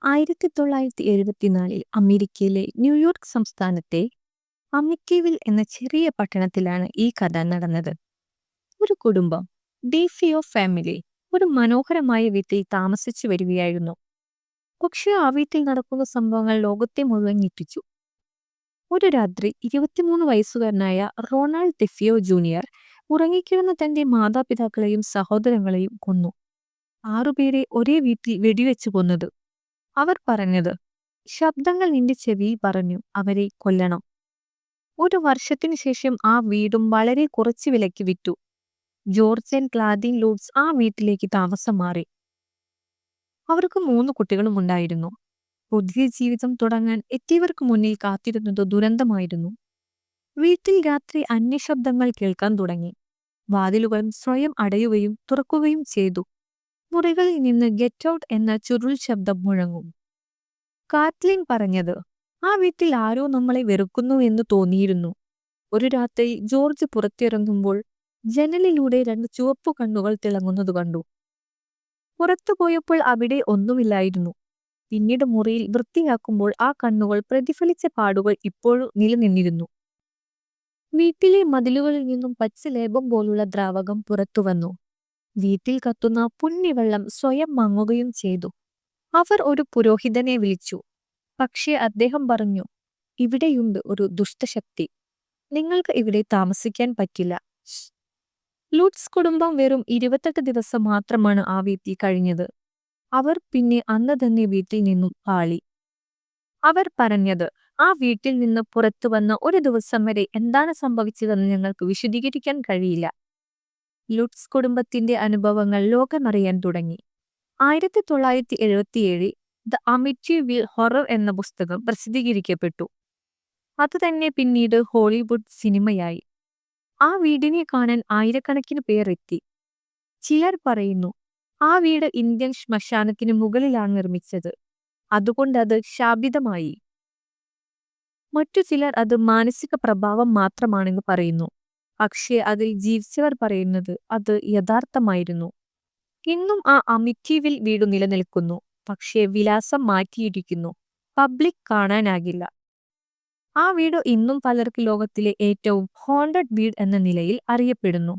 1974 അമേരിക്കയിലെ ന്യൂയോർക്ക് സംസ്ഥാനത്തെ അമിറ്റിവിൽ എന്ന ചെറിയ പട്ടണത്തിലാണ് ഈ കഥ നടന്നത്. ഒരു കുടുംബം, ഡിഫിയോ ഫാമിലി, ഒരു മനോഹരമായ വീട്ടിൽ താമസിച്ചു വരികയായിരുന്നു. പക്ഷേ ആ വീട്ടിൽ നടക്കുന്ന സംഭവങ്ങൾ ലോകത്തെ മുഴുവൻ ഞെട്ടിച്ചു. ഒരു രാത്രി 23 വയസ്സുകാരനായ റൊണാൾഡ് ഡിഫിയോ ജൂനിയർ ഉറങ്ങിക്കിടന്ന തന്റെ മാതാപിതാക്കളെയും സഹോദരങ്ങളെയും കൊന്നു. 6 പേരെ ഒരേ വീട്ടിൽ വെടിവെച്ച് കൊന്നത്. അവർ പറഞ്ഞത്, ശബ്ദങ്ങൾ നിന്റെ ചെവിയിൽ പറഞ്ഞു അവരെ കൊല്ലണം. ഒരു വർഷത്തിനു ശേഷം ആ വീടും വളരെ കുറച്ച് വിലയ്ക്ക് വിറ്റു. ജോർജ് ആൻഡ് ക്ലാഡിൻ ലൂട്സ് ആ വീട്ടിലേക്ക് താമസം മാറി. അവർക്ക് 3 കുട്ടികളും ഉണ്ടായിരുന്നു. പുതിയ ജീവിതം തുടങ്ങാൻ എത്തിയവർക്ക് മുന്നിൽ കാത്തിരുന്നത് ദുരന്തമായിരുന്നു. വീട്ടിൽ രാത്രി അന്യശബ്ദങ്ങൾ കേൾക്കാൻ തുടങ്ങി. വാതിലുകൾ സ്വയം അടയുകയും തുറക്കുകയും ചെയ്തു. മുറികളിൽ നിന്ന് ഗെറ്റ് ഔട്ട് എന്ന ചുരുൾ ശബ്ദം മുഴങ്ങും. കാത്ലിൻ പറഞ്ഞത്, ആ വീട്ടിൽ ആരോ നമ്മളെ വെറുക്കുന്നു എന്ന് തോന്നിയിരുന്നു. ഒരു രാത്രി ജോർജ് പുറത്തിറങ്ങുമ്പോൾ ജനലിലൂടെ 2 ചുവപ്പു കണ്ണുകൾ തിളങ്ങുന്നത് കണ്ടു. പുറത്തു പോയപ്പോൾ അവിടെ ഒന്നുമില്ലായിരുന്നു. പിന്നീട് മുറിയിൽ വൃത്തിയാക്കുമ്പോൾ ആ കണ്ണുകൾ പ്രതിഫലിച്ച പാടുകൾ ഇപ്പോഴും നിലനിന്നിരുന്നു. വീട്ടിലെ മതിലുകളിൽ നിന്നും പച്ച ലേപം പോലുള്ള ദ്രാവകം പുറത്തുവന്നു. വീട്ടിൽ കത്തുന്ന പുണ്യവെള്ളം സ്വയം മങ്ങുകയും ചെയ്തു. അവർ ഒരു പുരോഹിതനെ വിളിച്ചു. പക്ഷേ അദ്ദേഹം പറഞ്ഞു, ഇവിടെയുണ്ട് ഒരു ദുഷ്ടശക്തി. നിങ്ങൾക്ക് ഇവിടെ താമസിക്കാൻ പറ്റില്ല. ലൂട്സ് കുടുംബം വെറും 28 ദിവസം മാത്രമാണ് ആ വീട്ടിൽ കഴിഞ്ഞത്. അവർ പിന്നെ അന്ന് തന്നെ വീട്ടിൽ നിന്നും പാളി. അവർ പറഞ്ഞത്, ആ വീട്ടിൽ നിന്ന് പുറത്തു വന്ന ഒരു ദിവസം വരെ എന്താണ് സംഭവിച്ചതെന്ന് ഞങ്ങൾക്ക് വിശദീകരിക്കാൻ കഴിയില്ല. ലുട്സ് കുടുംബത്തിന്റെ അനുഭവങ്ങൾ ലോകമറിയാൻ തുടങ്ങി. 1977 ദ അമിറ്റിവിൽ ഹൊറർ എന്ന പുസ്തകം പ്രസിദ്ധീകരിക്കപ്പെട്ടു. അതുതന്നെ പിന്നീട് ഹോളിവുഡ് സിനിമയായി. ആ വീടിനെ കാണാൻ ആയിരക്കണക്കിന് പേർ എത്തി. ചിലർ പറയുന്നു, ആ വീട് ഇന്ത്യൻ ശ്മശാനത്തിന് മുകളിലാണ് നിർമ്മിച്ചത്, അതുകൊണ്ട് അത് ശാപിതമായി. മറ്റു ചിലർ അത് മാനസിക പ്രഭാവം മാത്രമാണെന്ന് പറയുന്നു. പക്ഷേ അതിൽ ജീവിച്ചവർ പറയുന്നത് അത് യഥാർത്ഥമായിരുന്നു. ഇന്നും ആ അമിറ്റിവിൽ വീട് നിലനിൽക്കുന്നു. പക്ഷേ വിലാസം മാറ്റിയിരിക്കുന്നു. പബ്ലിക് കാണാനാകില്ല. ആ വീട് ഇന്നും പലർക്ക് ലോകത്തിലെ ഏറ്റവും ഹോണ്ടഡ് വീട് എന്ന നിലയിൽ അറിയപ്പെടുന്നു.